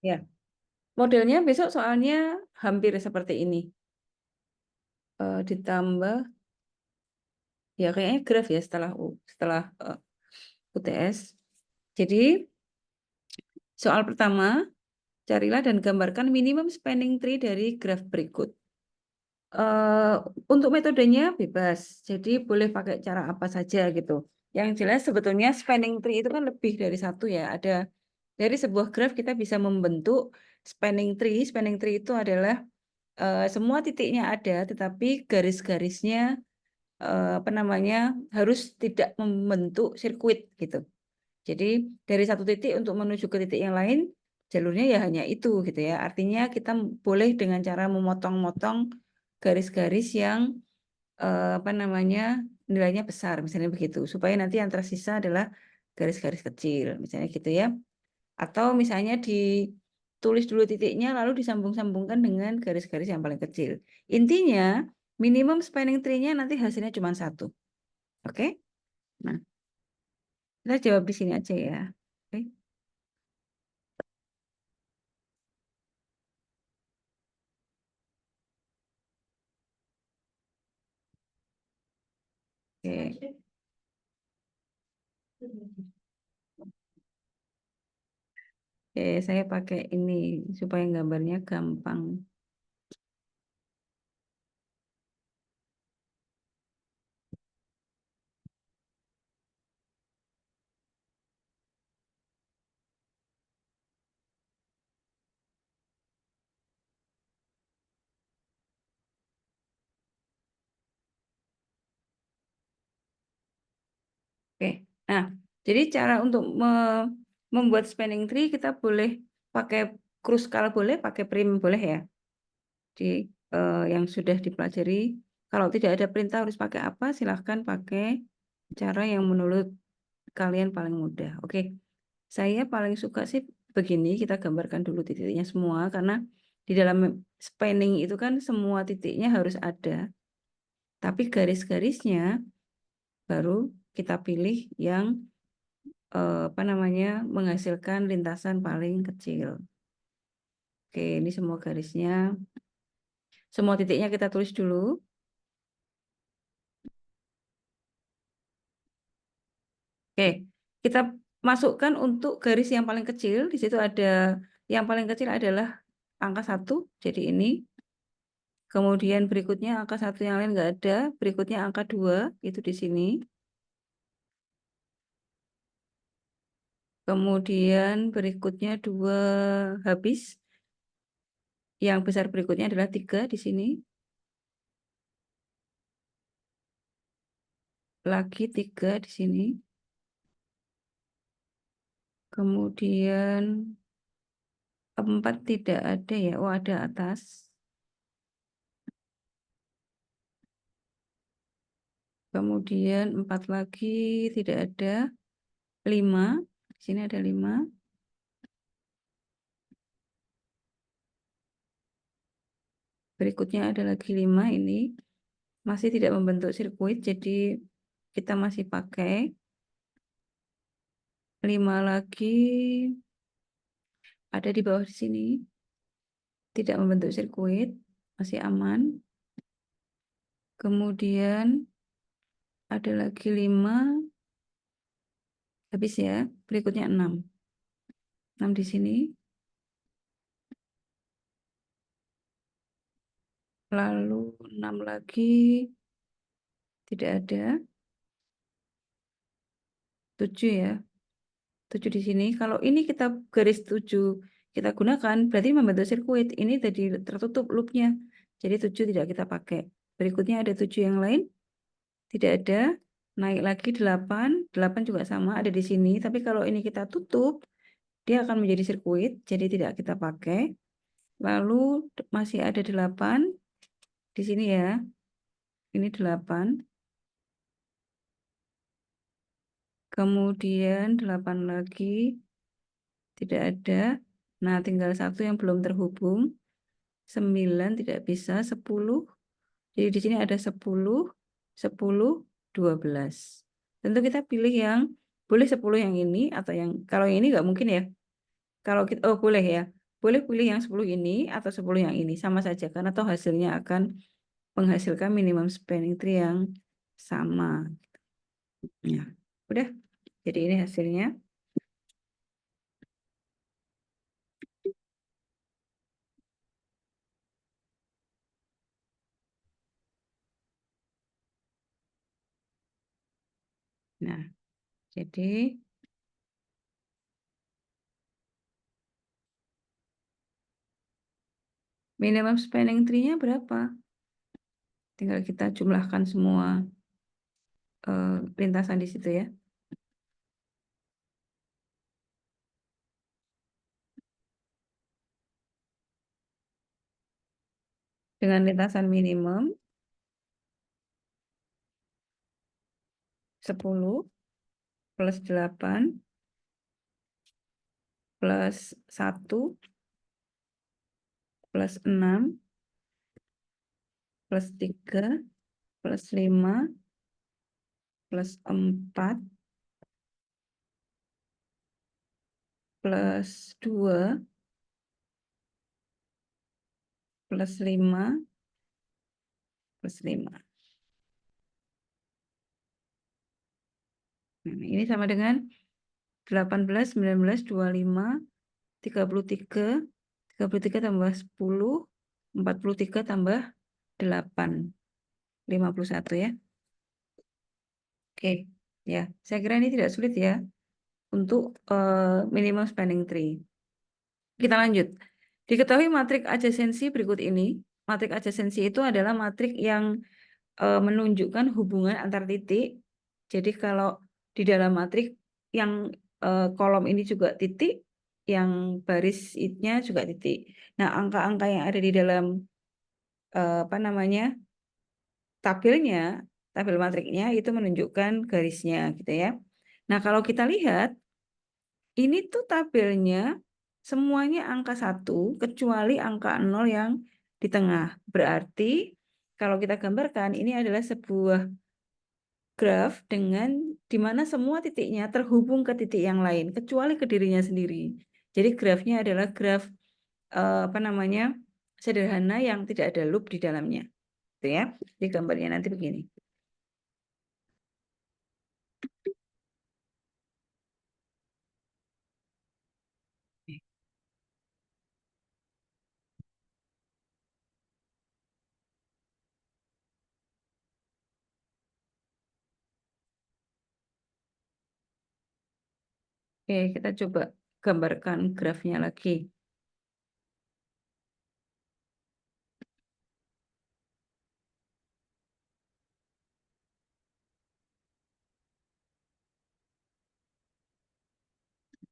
Ya, modelnya besok soalnya hampir seperti ini. Ditambah, ya kayaknya graf ya setelah UTS. Jadi, soal pertama, carilah dan gambarkan minimum spanning tree dari graf berikut. Untuk metodenya bebas, jadi boleh pakai cara apa saja gitu. Yang jelas sebetulnya spanning tree itu kan lebih dari satu ya. Ada dari sebuah graf kita bisa membentuk spanning tree. Spanning tree itu adalah semua titiknya ada, tetapi garis-garisnya apa namanya harus tidak membentuk sirkuit gitu. Jadi dari satu titik untuk menuju ke titik yang lain, jalurnya ya hanya itu gitu ya. Artinya kita boleh dengan cara memotong-motong garis-garis yang apa namanya nilainya besar, misalnya begitu, supaya nanti yang tersisa adalah garis-garis kecil, misalnya gitu ya. Atau misalnya ditulis dulu titiknya, lalu disambung-sambungkan dengan garis-garis yang paling kecil. Intinya minimum spanning tree-nya nanti hasilnya cuma satu. Oke? Nah, kita jawab di sini aja ya. Oke. Oke. Oke, saya pakai ini supaya gambarnya gampang. Oke. Nah, jadi cara untuk membuat spanning tree kita boleh pakai kruskal, boleh pakai prim, boleh ya. Di yang sudah dipelajari. Kalau tidak ada perintah harus pakai apa, silahkan pakai cara yang menurut kalian paling mudah. Oke, saya paling suka sih begini, kita gambarkan dulu titik-titiknya semua, karena di dalam spanning itu kan semua titiknya harus ada, tapi garis-garisnya baru kita pilih yang apa namanya menghasilkan lintasan paling kecil. Oke, ini semua garisnya, semua titiknya kita tulis dulu. Oke, kita masukkan untuk garis yang paling kecil. Di situ ada yang paling kecil adalah angka 1, jadi ini. Kemudian berikutnya angka 1 yang lain nggak ada. Berikutnya angka 2, itu di sini. Kemudian berikutnya 2 habis. Yang besar berikutnya adalah 3 di sini. Lagi 3 di sini. Kemudian 4 tidak ada ya. Oh, ada atas. Kemudian 4 lagi tidak ada. 5. Di sini ada 5. Berikutnya ada lagi 5 ini. Masih tidak membentuk sirkuit, jadi kita masih pakai 5 lagi. Ada di bawah di sini. Tidak membentuk sirkuit, masih aman. Kemudian ada lagi 5. Habis ya. Berikutnya 6. 6 di sini. Lalu 6 lagi tidak ada. 7 ya. 7 di sini. Kalau ini kita garis 7 kita gunakan, berarti membentuk sirkuit. Ini tadi tertutup loopnya. Jadi 7 tidak kita pakai. Berikutnya ada 7 yang lain. Tidak ada. Naik lagi 8. 8 juga sama ada di sini. Tapi kalau ini kita tutup, dia akan menjadi sirkuit. Jadi tidak kita pakai. Lalu masih ada 8. Di sini ya. Ini 8. Kemudian 8 lagi. Tidak ada. Nah, tinggal 1 yang belum terhubung. 9 tidak bisa. 10. Jadi di sini ada 10, 10, 12. Tentu kita pilih yang boleh 10 yang ini atau yang kalau yang ini nggak mungkin ya. Kalau kita boleh ya. boleh pilih yang 10 ini atau 10 yang ini, sama saja karena toh hasilnya akan menghasilkan minimum spanning tree yang sama. Ya, udah. Jadi ini hasilnya. Nah, jadi minimum spanning tree-nya berapa? Tinggal kita jumlahkan semua lintasan di situ ya. Dengan lintasan minimum 10 plus 8 plus 1 plus 6 plus 3 plus 5 plus 4 plus 2 plus 5 plus 5. Nah, ini sama dengan 18, 19, 25, 33, 33 tambah 10, 43 tambah 8, 51 ya. Oke, ya. Saya kira ini tidak sulit ya untuk minimum spanning tree. Kita lanjut. Diketahui matrik adjacensi berikut ini. Matrik adjacensi itu adalah matrik yang menunjukkan hubungan antar titik. Jadi kalau di dalam matrik yang kolom ini juga titik, yang barisnya juga titik. Nah, angka-angka yang ada di dalam apa namanya tabelnya, tabel matriknya itu menunjukkan garisnya gitu ya. Nah, kalau kita lihat ini tuh tabelnya semuanya angka 1 kecuali angka 0 yang di tengah. Berarti kalau kita gambarkan ini adalah sebuah graf dengan di mana semua titiknya terhubung ke titik yang lain kecuali ke dirinya sendiri. Jadi grafnya adalah graf apa namanya sederhana yang tidak ada loop di dalamnya. Gitu ya. Di gambarnya nanti begini. Oke, kita coba gambarkan grafnya lagi.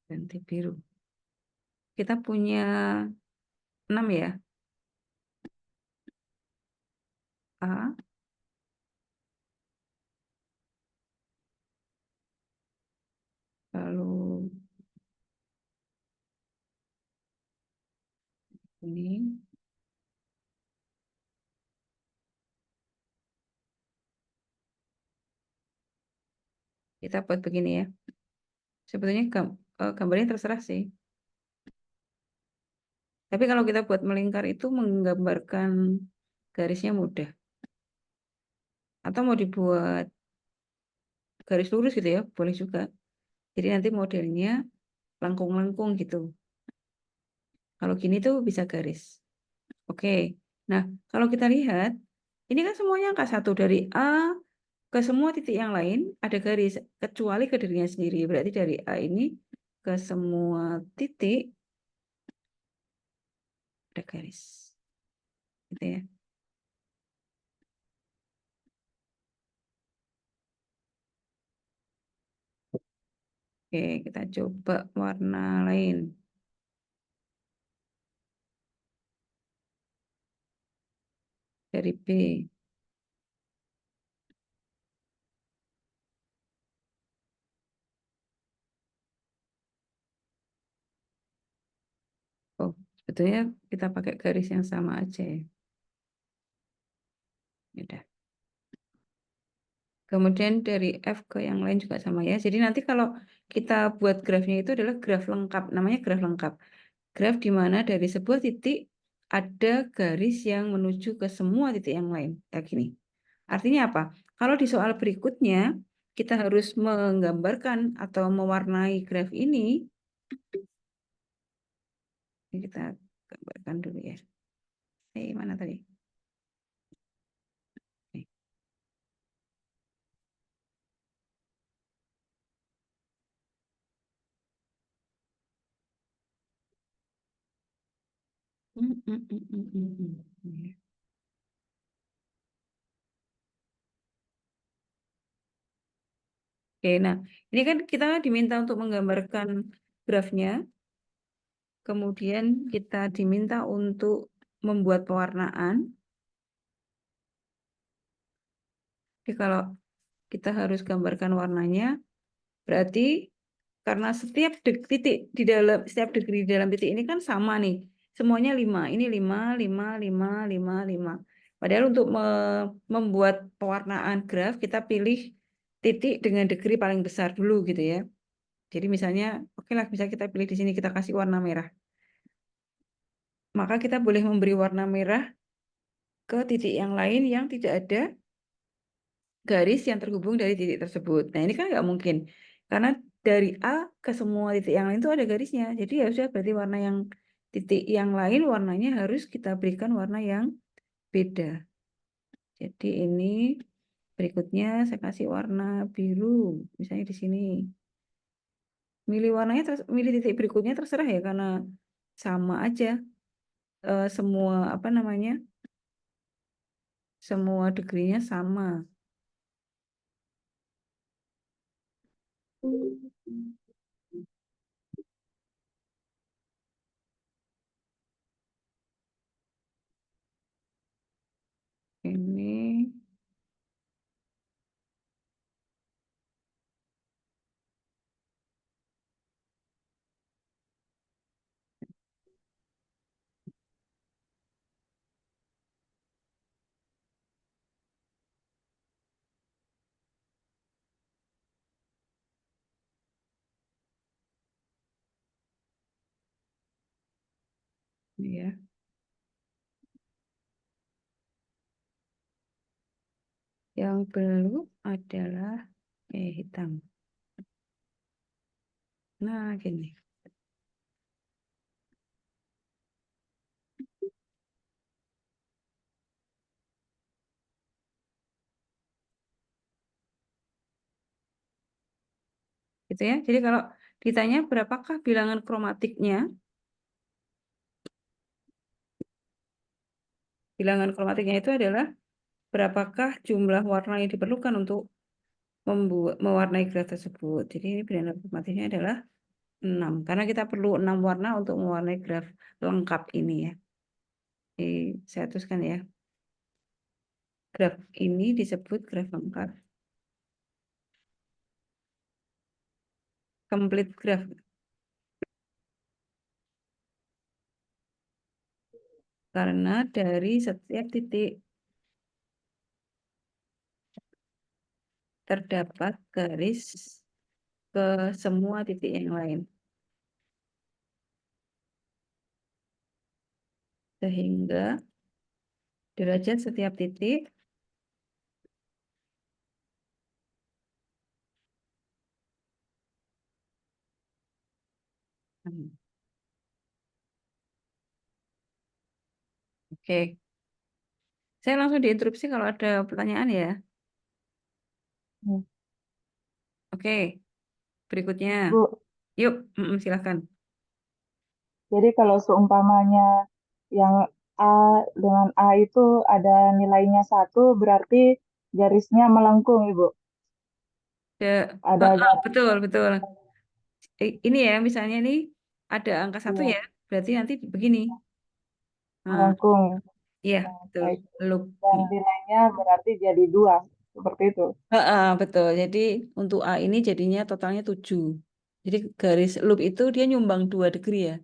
Ganti biru. Kita punya 6 ya. A, lalu ini. Kita buat begini ya. Sebetulnya gambarnya terserah sih. Tapi kalau kita buat melingkar itu menggambarkan garisnya mudah. Atau mau dibuat garis lurus gitu ya, boleh juga. Jadi nanti modelnya lengkung-lengkung gitu. Kalau gini tuh bisa garis. Oke. Nah, kalau kita lihat, ini kan semuanya angka 1 dari A ke semua titik yang lain ada garis, kecuali ke dirinya sendiri. Berarti dari A ini ke semua titik ada garis. Gitu ya. Oke, kita coba warna lain. Dari B. Oh, sebetulnya kita pakai garis yang sama aja ya. Udah. Kemudian dari F ke yang lain juga sama ya. Jadi nanti kalau kita buat grafnya itu adalah graf lengkap, namanya graf lengkap. Graf di mana dari sebuah titik ada garis yang menuju ke semua titik yang lain. Kayak gini. Artinya apa? Kalau di soal berikutnya, kita harus menggambarkan atau mewarnai graf ini. Ini kita gambarkan dulu ya. Mana tadi? Nih. Ya. Oke, nah ini kan kita diminta untuk menggambarkan grafnya, kemudian kita diminta untuk membuat pewarnaan. Jadi kalau kita harus gambarkan warnanya, berarti karena setiap titik di dalam setiap degree di dalam titik ini kan sama nih, semuanya 5. Ini 5, 5, 5, 5, 5. Padahal untuk membuat pewarnaan graf kita pilih titik dengan degree paling besar dulu gitu ya. Jadi misalnya, oke lah, bisa kita pilih di sini, kita kasih warna merah. Maka kita boleh memberi warna merah ke titik yang lain yang tidak ada garis yang terhubung dari titik tersebut. Nah ini kan nggak mungkin, karena dari A ke semua titik yang lain itu ada garisnya. Jadi ya sudah, berarti warna yang titik yang lain warnanya harus kita berikan warna yang beda. Jadi ini berikutnya saya kasih warna biru, misalnya di sini. Milih warnanya, milih titik berikutnya terserah ya, karena sama aja. Semua apa namanya, semua degree-nya sama. Ini ya, yang belum adalah hitam. Nah, gini. Gitu ya. Jadi kalau ditanya berapakah bilangan kromatiknya, bilangan kromatiknya itu adalah berapakah jumlah warna yang diperlukan untuk mewarnai graf tersebut. Jadi ini bilangan kromatiknya adalah 6. Karena kita perlu 6 warna untuk mewarnai graf lengkap ini ya. Jadi saya tuliskan ya. Graf ini disebut graf lengkap. Complete graph. Karena dari setiap titik terdapat garis ke semua titik yang lain. Sehingga derajat setiap titik Oke. Saya langsung diinterupsi kalau ada pertanyaan ya. Hmm. Oke. Berikutnya. Bu, Yuk, silakan. jadi kalau seumpamanya yang A dengan A itu ada nilainya 1, berarti garisnya melengkung, Ibu. Ada garis Betul, betul. Ini ya, misalnya ini ada angka 1 ya, ya. Berarti nanti begini. Nah, melengkung. iya, Nah, betul. baik. Loop. Dan nilainya berarti jadi 2, seperti itu. Betul. Jadi untuk A ini jadinya totalnya 7. Jadi garis loop itu dia nyumbang 2 degree ya.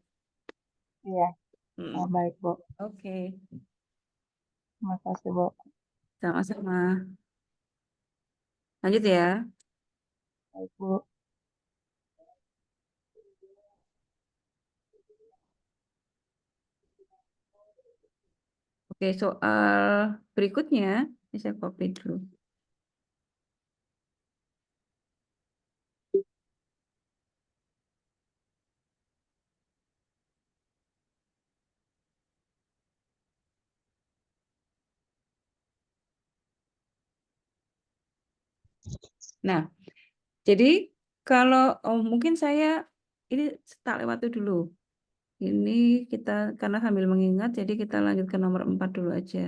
Iya, Mm, nah, baik, Bu. Oke. Terima kasih, Bu. Sama-sama. Lanjut ya. Baik, Bu. Oke, soal berikutnya, ini saya copy dulu. Nah, jadi kalau mungkin saya ini tak lewati dulu. Ini kita karena sambil mengingat, jadi kita lanjut ke nomor 4 dulu aja.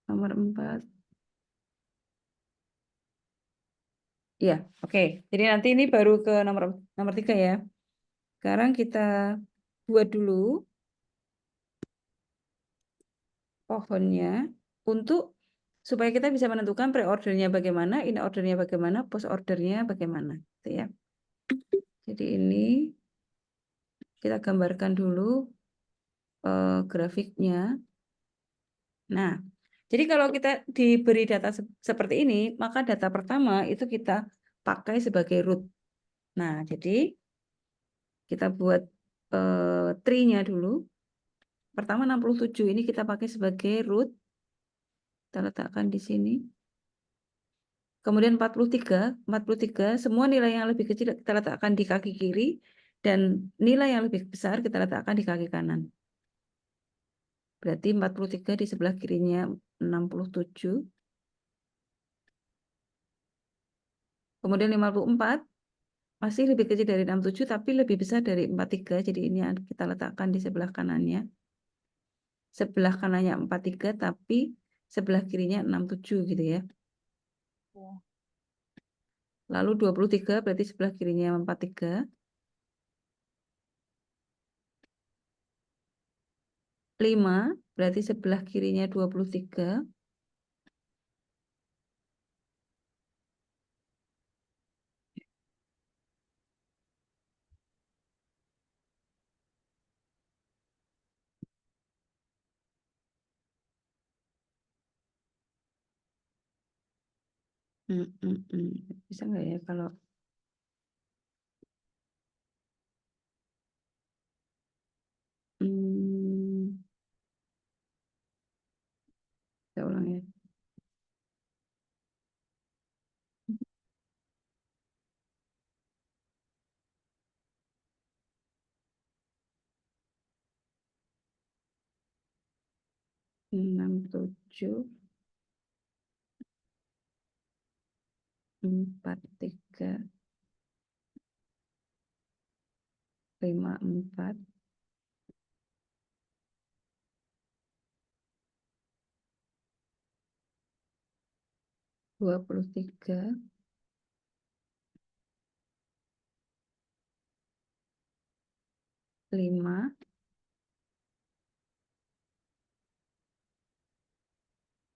Nomor 4. Ya, oke. Jadi nanti ini baru ke nomor 3 ya. Sekarang kita buat dulu pohonnya untuk supaya kita bisa menentukan pre-ordernya bagaimana, in ordernya bagaimana, post ordernya bagaimana, gitu ya. Jadi ini kita gambarkan dulu grafiknya. Nah, jadi kalau kita diberi data seperti ini, maka data pertama itu kita pakai sebagai root. Nah, jadi kita buat tree-nya dulu. Pertama 67 ini kita pakai sebagai root. Kita letakkan di sini. Kemudian 43 semua nilai yang lebih kecil kita letakkan di kaki kiri dan nilai yang lebih besar kita letakkan di kaki kanan. Berarti 43 di sebelah kirinya 67. Kemudian 54 masih lebih kecil dari 67 tapi lebih besar dari 43. Jadi ini kita letakkan di sebelah kanannya. Sebelah kanannya 43 tapi sebelah kirinya 67 gitu ya. Ya. Lalu 23 berarti sebelah kirinya 43. 5 berarti sebelah kirinya 23. Bisa nggak ya kalau hmm, saya ulang ya. 67 43 54 23 5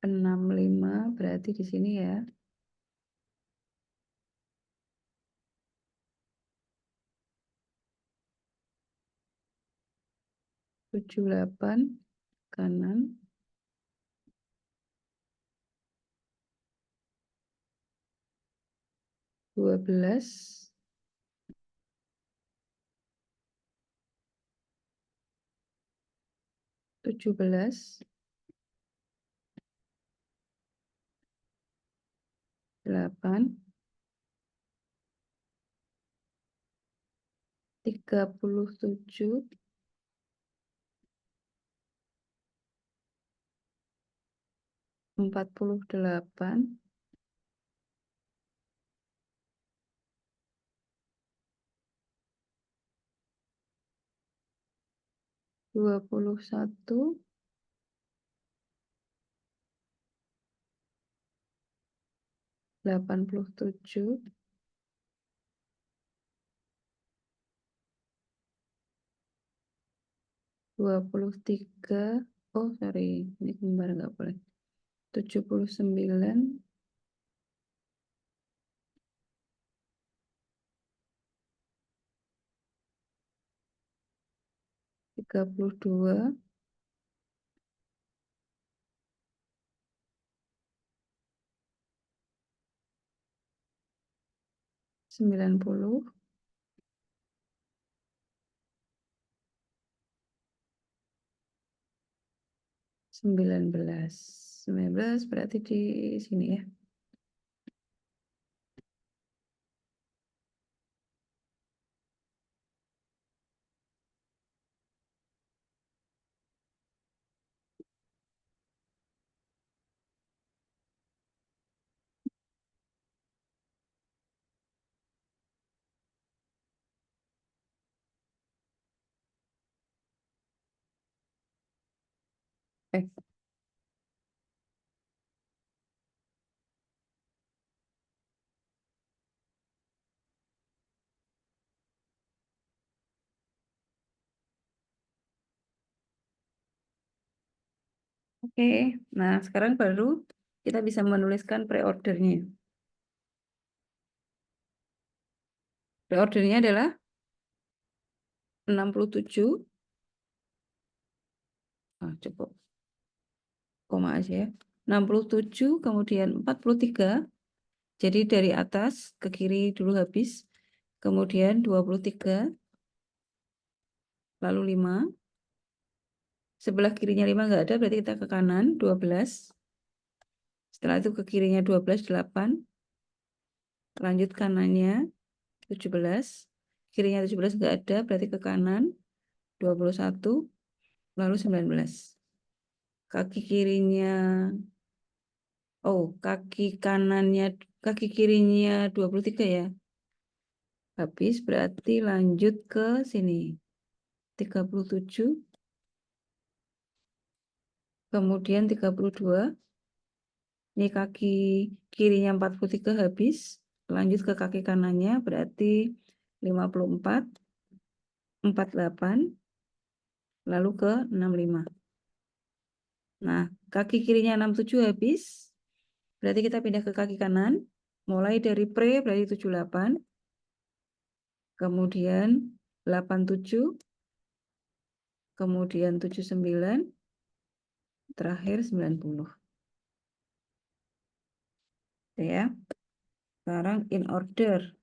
65 berarti di sini ya 78 kanan 12 17 8 37 48 21 87 23 oh sorry ini kembar nggak boleh 79 32 90 19 berarti di sini ya. Eh, Oke, nah sekarang baru kita bisa menuliskan pre-ordernya. Pre-ordernya adalah 67, cukup, koma aja ya. 67, kemudian 43, jadi dari atas ke kiri dulu habis, kemudian 23, lalu 5, sebelah kirinya 5 nggak ada, berarti kita ke kanan, 12, setelah itu ke kirinya 12, 8, lanjut kanannya 17, kirinya 17 nggak ada, berarti ke kanan 21, lalu 19. Kaki kirinya, kaki kirinya 23 ya. Habis berarti lanjut ke sini. 37, kemudian 32. Ini kaki kirinya 43 habis, lanjut ke kaki kanannya berarti 54, 48, lalu ke 65. Nah, kaki kirinya 67 habis, berarti kita pindah ke kaki kanan, mulai dari pre berarti 78, kemudian 87, kemudian 79, terakhir 90. Ya, sekarang in order.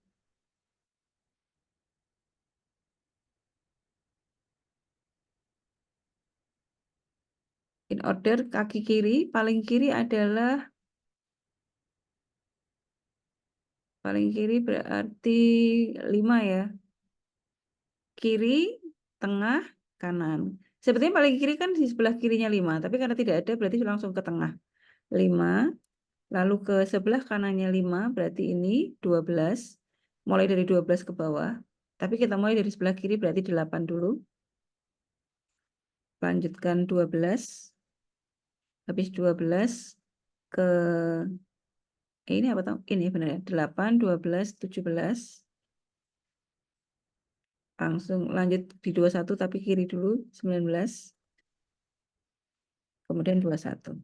In order kaki kiri, paling kiri adalah paling kiri berarti 5 ya. Kiri, tengah, kanan. Sebetulnya paling kiri kan di sebelah kirinya 5, tapi karena tidak ada berarti langsung ke tengah. 5, lalu ke sebelah kanannya 5, berarti ini 12. Mulai dari 12 ke bawah. Tapi kita mulai dari sebelah kiri berarti 8 dulu. Lanjutkan 12. Habis 12 ke ini apa tahu? Ini benar ya. 8, 12, 17. Langsung lanjut di 21 tapi kiri dulu 19. Kemudian 21.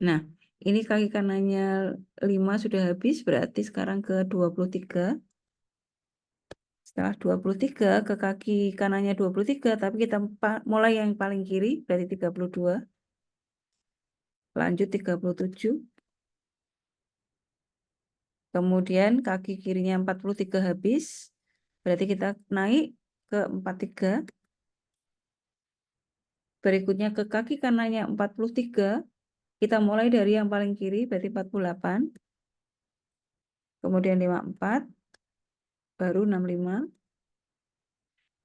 Nah, ini kaki kanannya 5 sudah habis, berarti sekarang ke 23. Setelah 23 ke kaki kanannya 23, tapi kita mulai yang paling kiri, berarti 32. Lanjut 37. Kemudian kaki kirinya 43 habis, berarti kita naik ke 43. Berikutnya ke kaki kanannya 43, kita mulai dari yang paling kiri, berarti 48. Kemudian 54, baru 65.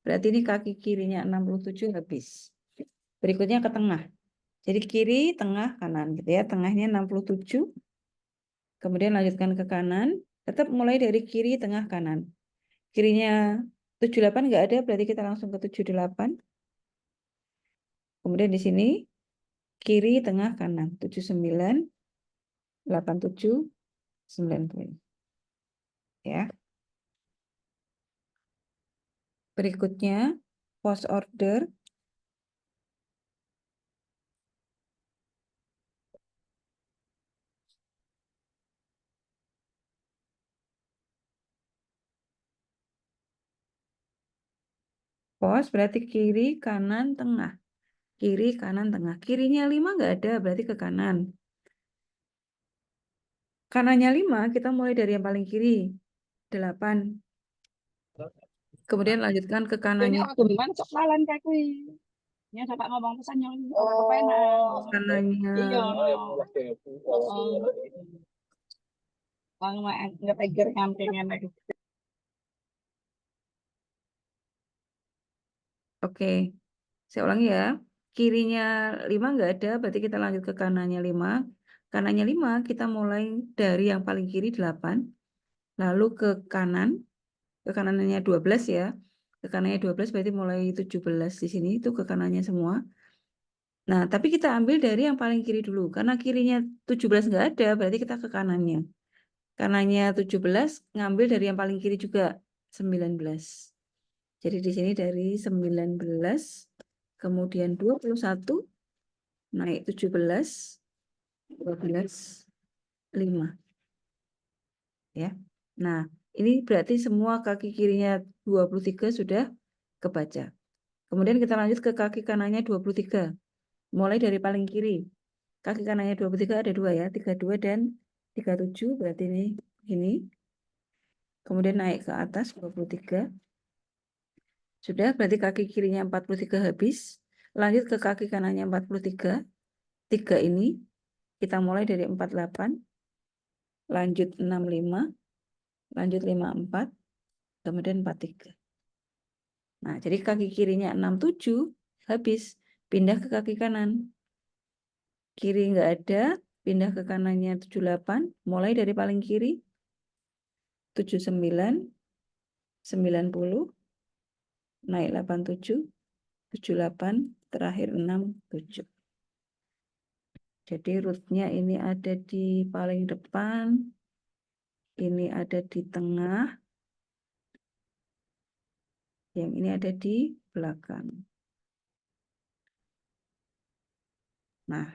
Berarti ini kaki kirinya 67 habis. Berikutnya ke tengah. Jadi kiri, tengah, kanan gitu ya. Tengahnya 67. Kemudian lanjutkan ke kanan. Tetap mulai dari kiri, tengah, kanan. Kirinya 78 nggak ada, berarti kita langsung ke 78. Kemudian di sini kiri, tengah, kanan. 79, 87, 90. Ya. Berikutnya post order. Post berarti kiri, kanan, tengah. Kiri, kanan, tengah. Kirinya 5 nggak ada, berarti ke kanan. Kanannya 5, kita mulai dari yang paling kiri. 8. Kemudian lanjutkan ke Kayaknya kanannya. aku gimana cok malan kayak kuwi. Ya Kakak ngomong pesannya orang kepenak. Kanannya Iya. Bang nggak teger nyampingin lagi. oke. Saya ulangi ya. Kirinya 5 nggak ada, berarti kita lanjut ke kanannya 5. Kanannya 5 kita mulai dari yang paling kiri 8. Lalu ke kanannya 12 ya. Ke kanannya 12 berarti mulai 17 di sini itu ke kanannya semua. Nah, tapi kita ambil dari yang paling kiri dulu. Karena kirinya 17 nggak ada, berarti kita ke kanannya. Kanannya 17 ngambil dari yang paling kiri juga 19. Jadi di sini dari 19 kemudian 21 naik 17 12 5 ya. Nah, ini berarti semua kaki kirinya 23 sudah kebaca. Kemudian kita lanjut ke kaki kanannya 23. Mulai dari paling kiri. Kaki kanannya 23 ada 2 ya, 32 dan 37 berarti ini. Kemudian naik ke atas 23. Sudah berarti kaki kirinya 43 habis. Lanjut ke kaki kanannya 43. 3 ini kita mulai dari 48. Lanjut 65. Lanjut 54. Kemudian 43. Nah, jadi kaki kirinya 67 habis. Pindah ke kaki kanan. Kiri nggak ada, pindah ke kanannya 78. Mulai dari paling kiri. 79. 90. Naik 87. 78. Terakhir 67. Jadi rootnya ini ada di paling depan. Ini ada di tengah. Yang ini ada di belakang. Nah,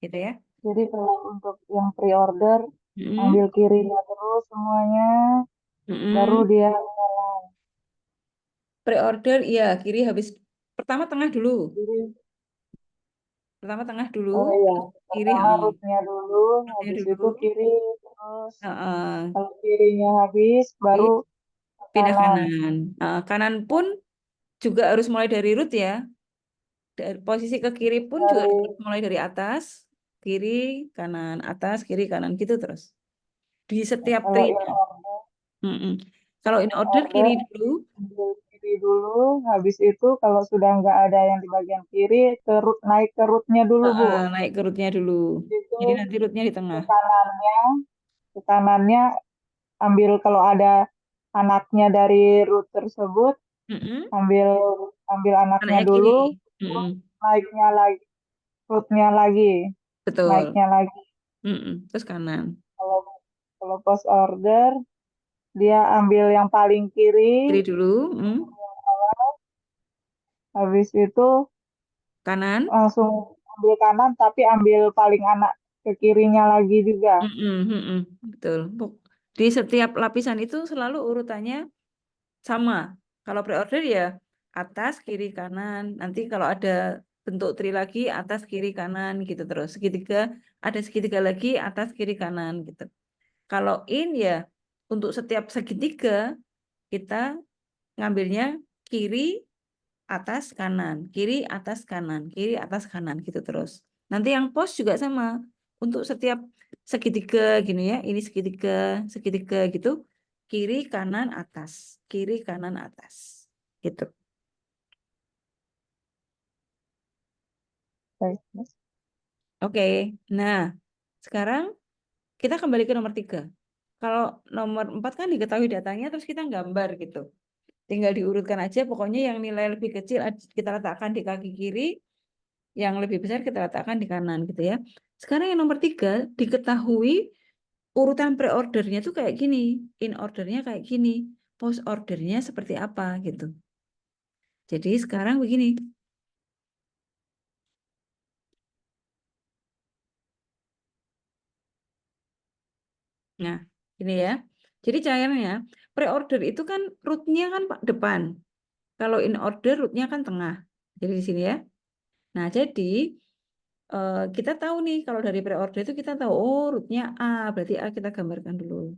gitu ya. Jadi kalau untuk yang pre-order, ambil kirinya terus semuanya, baru dia Pre-order, iya, kiri habis. Pertama tengah dulu. kiri. Pertama tengah dulu, Oh iya, kiri. pertama rootnya dulu, habis itu Dulu. kiri terus. Heeh. Kalau kirinya habis, baru ke Pindah kanan. kanan. Kanan pun juga harus mulai dari root ya. Dari posisi ke kiri pun juga Dari harus mulai dari atas, kiri, kanan, atas, kiri, kanan gitu terus. Di setiap kalau tree. in order, Kalau in order kiri dulu. ambil kiri dulu, habis itu kalau sudah nggak ada yang di bagian kiri, naik ke rootnya dulu Bu. Naik ke rootnya dulu. Itu Jadi nanti rootnya di ke tengah. kanannya, ke kanannya ambil kalau ada anaknya dari root tersebut, ambil ambil anaknya Kanannya kiri. dulu, terus naiknya lagi, rootnya lagi, Betul. naiknya lagi. Terus kanan. Kalau kalau post order, dia ambil yang paling kiri, Kiri dulu. habis itu Kanan. langsung ambil kanan, tapi ambil paling anak ke kirinya lagi juga. Betul. Di setiap lapisan itu selalu urutannya sama. Kalau pre-order ya atas, kiri, kanan. Nanti kalau ada bentuk tri lagi, atas, kiri, kanan gitu terus. Segitiga, ada segitiga lagi, atas, kiri, kanan gitu. Kalau in ya untuk setiap segitiga kita ngambilnya kiri, atas, kanan, kiri, atas, kanan, kiri, atas, kanan gitu terus. Nanti yang post juga sama. Untuk setiap segitiga gini ya, ini segitiga, segitiga gitu. Kiri, kanan, atas. Kiri, kanan, atas. Gitu. Baik. Oke, nah sekarang kita kembali ke nomor 3. Kalau nomor 4 kan diketahui datanya terus kita gambar gitu. Tinggal diurutkan aja pokoknya yang nilai lebih kecil kita letakkan di kaki kiri, yang lebih besar kita letakkan di kanan gitu ya. Sekarang yang nomor 3 diketahui urutan pre-ordernya tuh kayak gini, in ordernya kayak gini, post ordernya seperti apa gitu. Jadi sekarang begini. Nah, ini ya. Jadi caranya pre-order itu kan rootnya kan depan. Kalau in order rootnya kan tengah. Jadi di sini ya. Nah, jadi kita tahu nih kalau dari pre-order itu kita tahu oh rootnya A, berarti A kita gambarkan dulu.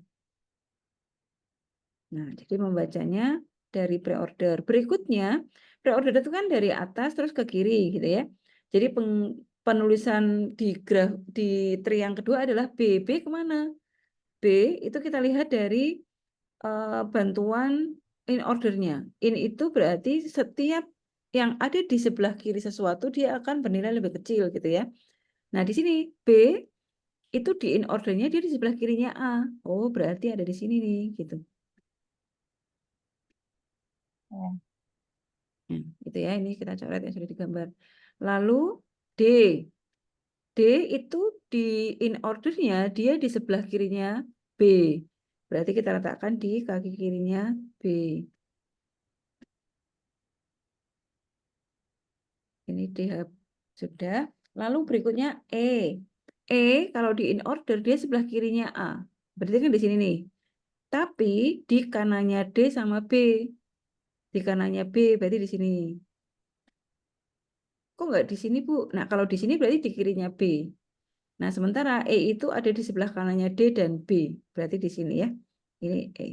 Nah, jadi membacanya dari pre-order. Berikutnya, Preorder itu kan dari atas terus ke kiri gitu ya. Jadi penulisan di di tree yang kedua adalah B. B kemana? B itu kita lihat dari bantuan in ordernya. In itu berarti setiap yang ada di sebelah kiri sesuatu dia akan bernilai lebih kecil gitu ya. Nah, di sini B itu di in ordernya dia di sebelah kirinya A. Oh, berarti ada di sini nih gitu. Ya. Itu ya, ini kita coret yang sudah digambar. Lalu D. D itu di in ordernya dia di sebelah kirinya B. Berarti kita letakkan di kaki kirinya B. Ini D sudah. Lalu berikutnya E. E kalau di in order dia sebelah kirinya A. Berarti kan di sini nih. Tapi di kanannya D sama B. Di kanannya B berarti di sini. Kok nggak di sini, Bu? Nah, kalau di sini berarti di kirinya B. Nah, sementara E itu ada di sebelah kanannya D dan B. Berarti di sini ya. Ini E.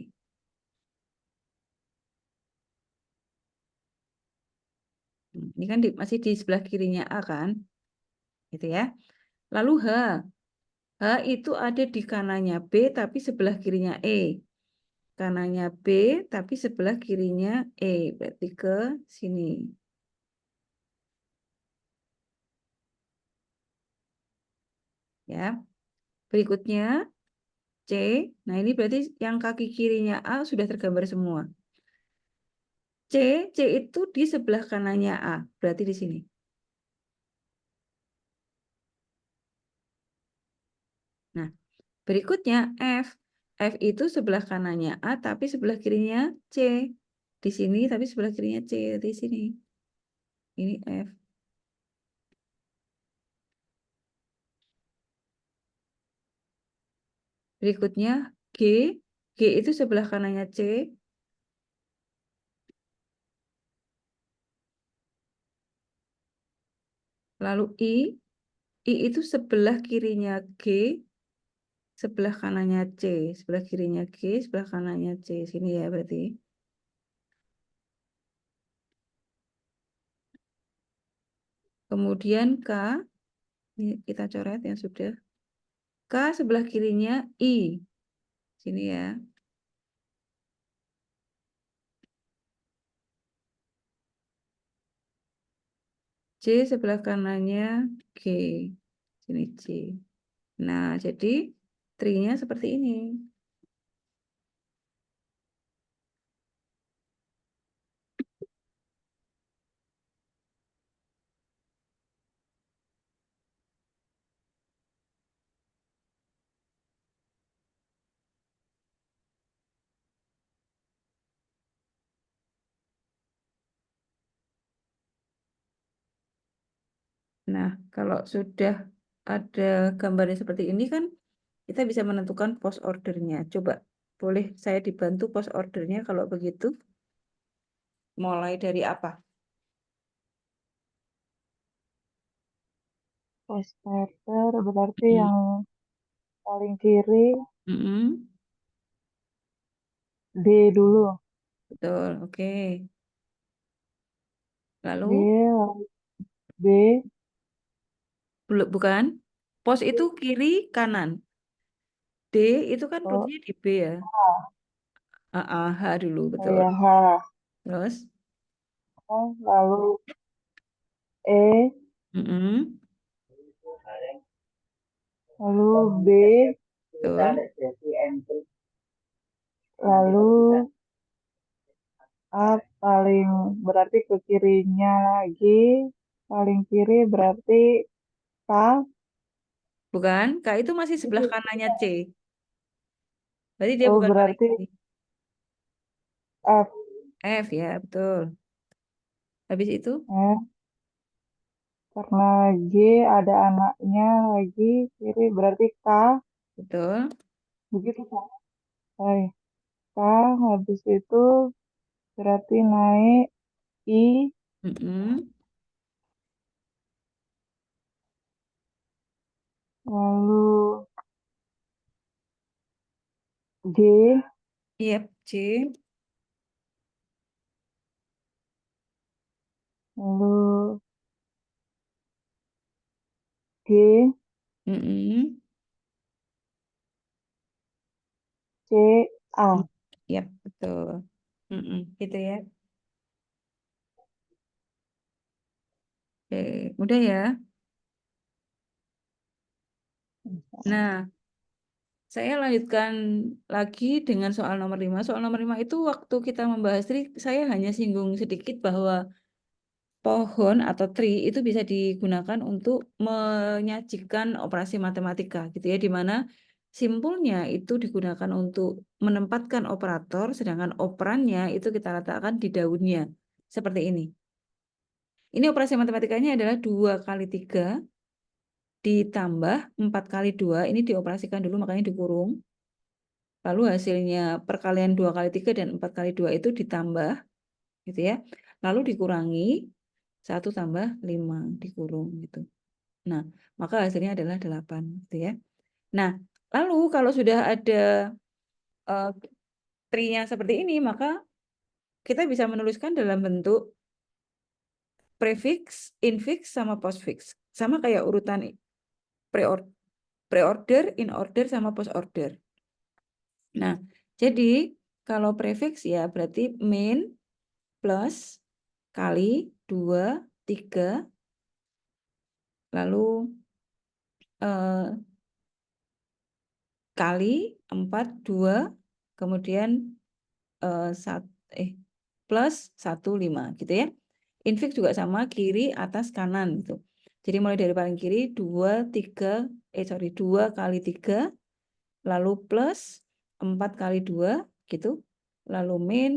Ini kan masih di sebelah kirinya A kan? Gitu ya. Lalu H. H itu ada di kanannya B tapi sebelah kirinya E. Kanannya B tapi sebelah kirinya E. Berarti ke sini. Ya. Berikutnya C. Nah, ini berarti yang kaki kirinya A sudah tergambar semua. C, C itu di sebelah kanannya A, berarti di sini. Nah, berikutnya F. F itu sebelah kanannya A, tapi sebelah kirinya C. Di sini, tapi sebelah kirinya C, di sini. Ini F. Berikutnya G. G itu sebelah kanannya C. Lalu I. I itu sebelah kirinya G, sebelah kanannya C. Sebelah kirinya G, sebelah kanannya C. Sini ya berarti. Kemudian K. Ini kita coret yang sudah. K sebelah kirinya I. Sini ya. C sebelah kanannya G. Sini C. Nah, jadi trinya seperti ini. Nah, kalau sudah ada gambarnya seperti ini kan, kita bisa menentukan post ordernya. Coba, boleh saya dibantu post ordernya kalau begitu? Mulai dari apa? Post starter berarti Hmm. yang paling kiri Mm-mm. D dulu. Betul, oke. D Lalu, lalu B. bukan. Pos itu kiri, kanan. D itu kan Oh, rootnya di B ya. H dulu, oh betul. ya H. Terus, Oh, lalu E. mm-mm. Lalu B. Betul. Lalu A paling berarti ke kirinya lagi. Paling kiri berarti K. Bukan, K itu masih sebelah kanannya C. Berarti dia Oh, bukan paling berarti kiri. F. F ya, betul. Habis itu, F. Karena G ada anaknya lagi kiri berarti K. betul. Begitu K. Baik. K habis itu berarti naik I. Mm-mm. Lalu G. Yep, C. Lalu G, Mm-mm. C, A. Yap, betul. Mm-mm, gitu ya. Oke, mudah ya. Nah, saya lanjutkan lagi dengan soal nomor 5. Soal nomor 5 itu waktu kita membahas tree, saya hanya singgung sedikit bahwa pohon atau tree itu bisa digunakan untuk menyajikan operasi matematika gitu ya, di mana simpulnya itu digunakan untuk menempatkan operator, sedangkan operannya itu kita letakkan di daunnya. Seperti ini. Ini operasi matematikanya adalah 2 kali 3 ditambah 4 kali 2. Ini dioperasikan dulu makanya dikurung. Lalu hasilnya perkalian 2 kali 3 dan 4 kali 2 itu ditambah gitu ya. Lalu dikurangi 1 tambah 5 dikurung gitu. Nah, maka hasilnya adalah 8 gitu ya. Nah, lalu kalau sudah ada uh, tree-nya seperti ini, maka kita bisa menuliskan dalam bentuk prefix, infix, sama postfix. Sama kayak urutan pre-order, in order, sama post order. Nah, jadi kalau prefix ya berarti min plus kali 2, 3, lalu kali 4, 2, kemudian plus 1, 5 gitu ya. Infix juga sama, kiri, atas, kanan gitu. Jadi mulai dari paling kiri 2, 2 kali 3, lalu plus 4 kali 2 gitu, lalu min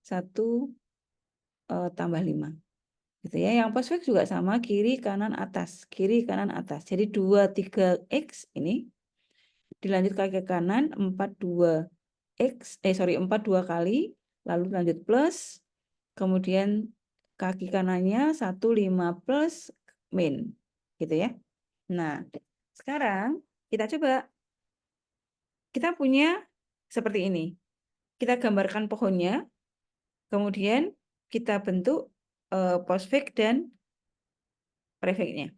1 tambah 5 gitu ya. Yang postfix juga sama, kiri, kanan, atas, kiri, kanan, atas. Jadi 2, 3x ini dilanjut ke kanan 4, 2 kali, lalu lanjut plus, kemudian kaki kanannya 1, 5 plus min gitu ya. Nah, sekarang kita coba, kita punya seperti ini. Kita gambarkan pohonnya, kemudian kita bentuk postfix dan prefixnya.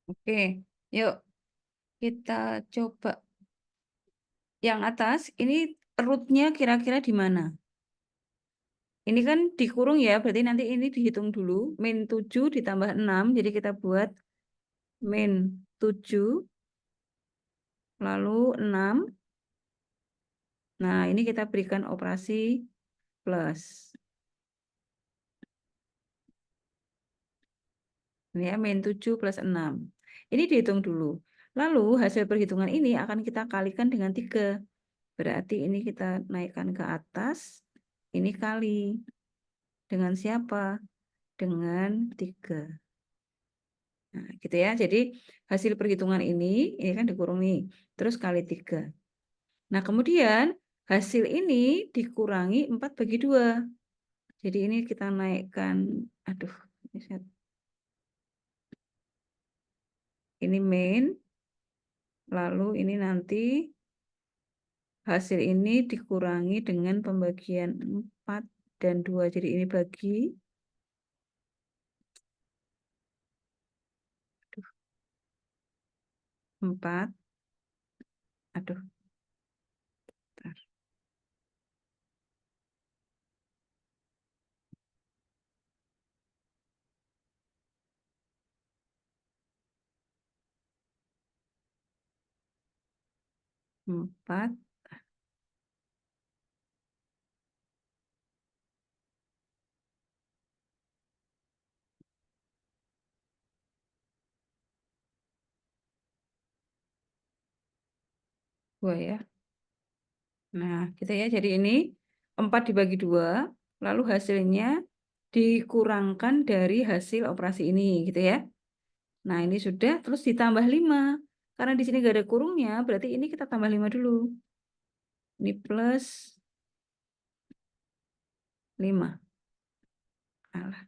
Oke, yuk kita coba. Yang atas ini rootnya kira-kira di mana? Ini kan dikurung ya, berarti nanti ini dihitung dulu. Min 7 ditambah 6, jadi kita buat min 7, lalu 6. Nah, ini kita berikan operasi plus. Ini ya, min 7 plus 6. Ini dihitung dulu. Lalu hasil perhitungan ini akan kita kalikan dengan 3. Berarti ini kita naikkan ke atas, ini kali. Dengan siapa? Dengan 3. Nah, gitu ya. Jadi hasil perhitungan ini kan dikurung nih. Terus kali 3. Nah, kemudian hasil ini dikurangi 4 bagi 2. Jadi ini kita naikkan, aduh, ini min, lalu ini nanti hasil ini dikurangi dengan pembagian 4 dan 2. Jadi ini bagi 4. Aduh, bentar. 4. Dua ya. Nah, gitu ya. Jadi ini 4 dibagi 2, lalu hasilnya dikurangkan dari hasil operasi ini, gitu ya. Nah, ini sudah, terus ditambah 5. Karena di sini nggak ada kurungnya, berarti ini kita tambah 5 dulu. Ini plus 5. Alah,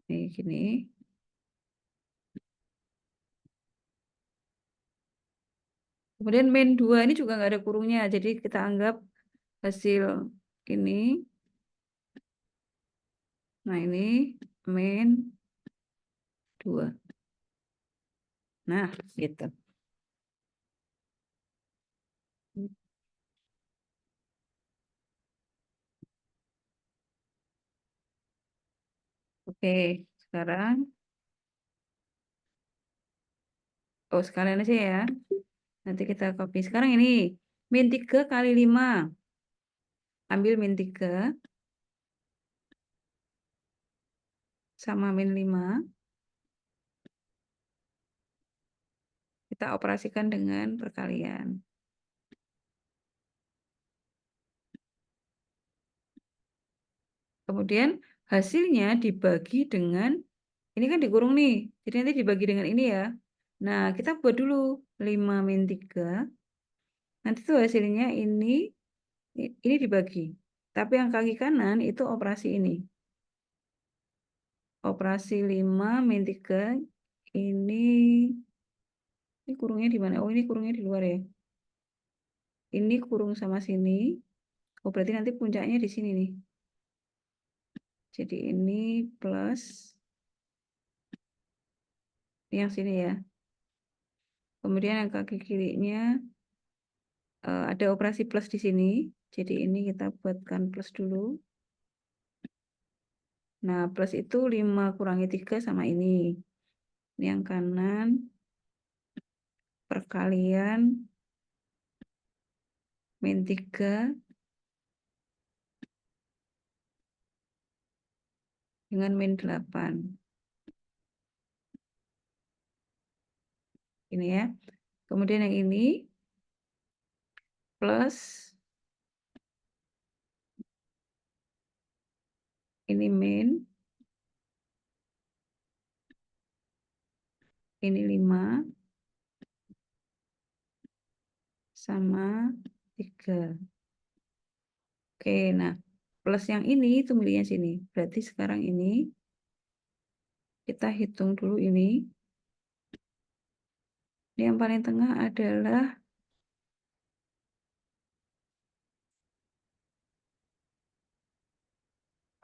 ini gini. Kemudian min 2 ini juga nggak ada kurungnya, jadi kita anggap hasil ini. Nah, ini min 2. Nah, gitu. Oke, sekarang, sekalian aja ya. Nanti kita copy. Sekarang ini, min 3 kali 5. Ambil min 3 sama min 5. Kita operasikan dengan perkalian. Kemudian hasilnya dibagi dengan, ini kan dikurung nih, jadi nanti dibagi dengan ini ya. Nah, kita buat dulu 5 min 3. Nanti tuh hasilnya ini dibagi. Tapi yang kaki kanan itu operasi ini. Operasi 5 min 3 ini kurungnya di mana? Oh, ini kurungnya di luar ya. Ini kurung sama sini. Oh, berarti nanti puncaknya di sini nih. Jadi ini plus yang sini ya. Kemudian yang kaki kirinya ada operasi plus di sini. Jadi ini kita buatkan plus dulu. Nah, plus itu 5 kurangi 3 sama ini. Ini yang kanan. Perkalian min 3 dengan min 8. Ini ya. Kemudian yang ini plus ini min, ini 5 sama 3. Oke, nah plus yang ini itu milihnya sini. Berarti sekarang ini kita hitung dulu ini. Ini yang paling tengah adalah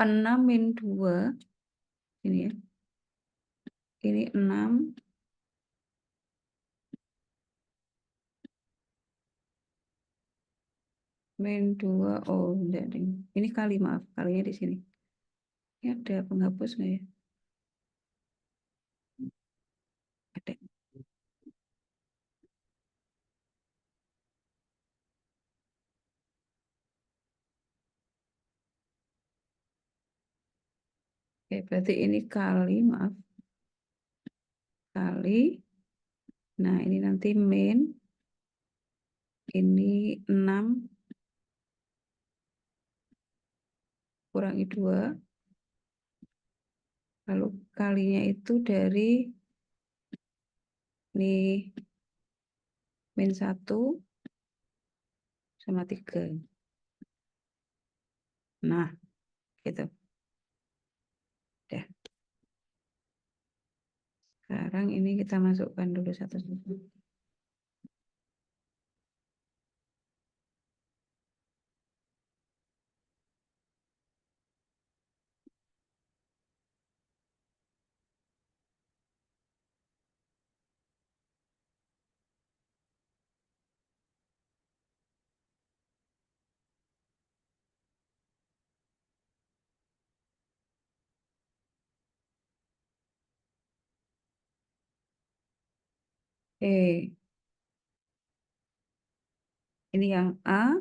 6 min 2. Ini ya. Ini 6 min 2. Oh, enggak ding. Ini kali, maaf. Kalinya di sini. Ini ada penghapus nggak ya? Ada. Oke, berarti ini kali, maaf. Kali. Nah, ini nanti min. Ini 6 kurangi 2. Lalu kalinya itu dari ini min 1 sama 3. Nah, gitu. Udah. Sekarang ini kita masukkan dulu satu-satu. Oke. Ini yang A.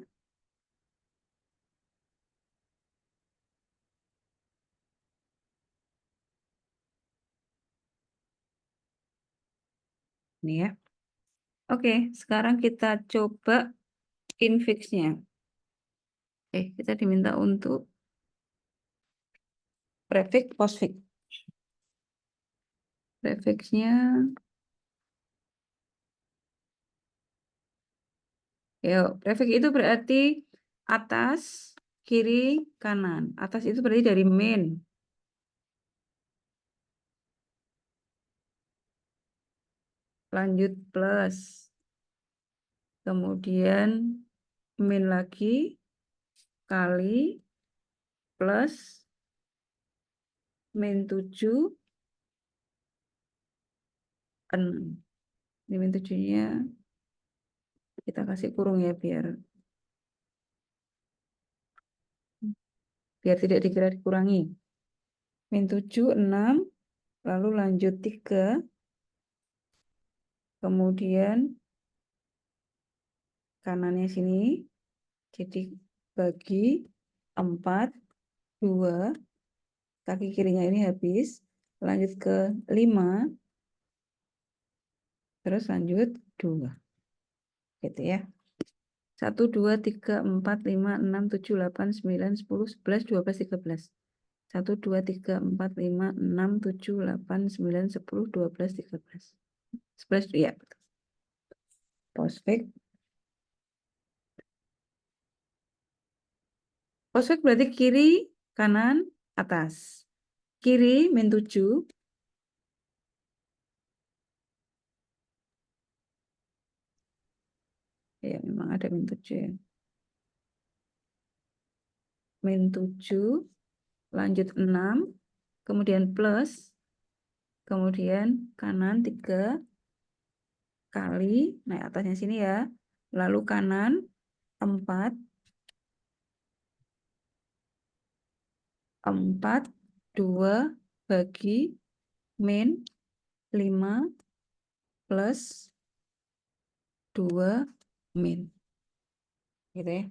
Ini ya. Oke, sekarang kita coba infix-nya. Kita diminta untuk prefix, postfix. Prefix-nya, yuk, prefix itu berarti atas, kiri, kanan. Atas itu berarti dari main. Lanjut plus. Kemudian main lagi, kali, plus, main 7, 6. Ini main 7-nya kita kasih kurung ya biar tidak dikira dikurangi. Min 7, 6, lalu lanjut 3, kemudian kanannya sini, jadi bagi 4, 2, kaki kirinya ini habis, lanjut ke 5, terus lanjut 2. Gitu ya. 1, 2, 3, 4, 5, 6, 7, 8, 9, 10, 11, 12, 13. 1, 2, 3, 4, 5, 6, 7, 8, 9, 10, 12, 13. 11, ya. Postfix. Postfix berarti kiri, kanan, atas. Kiri, min 7. Ya, memang ada min 7 ya. Min 7, lanjut 6, kemudian plus, kemudian kanan 3, kali, naik atasnya sini ya. Lalu kanan 4, 2, bagi min 5, plus 2, min. Gitu ya.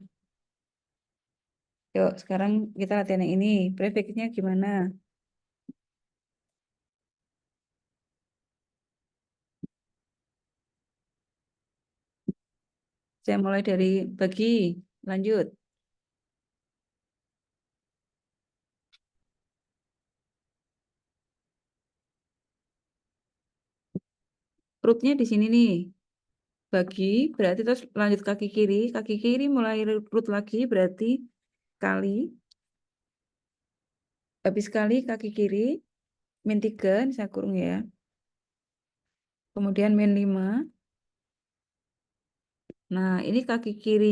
Yuk, sekarang kita latihan yang ini. Prefixnya gimana? Saya mulai dari bagi, lanjut. Rootnya di sini nih. Bagi, berarti terus lanjut kaki kiri mulai root lagi, berarti kali. Habis kali kaki kiri, min 3, ini saya kurung ya. Kemudian min 5. Nah, ini kaki kiri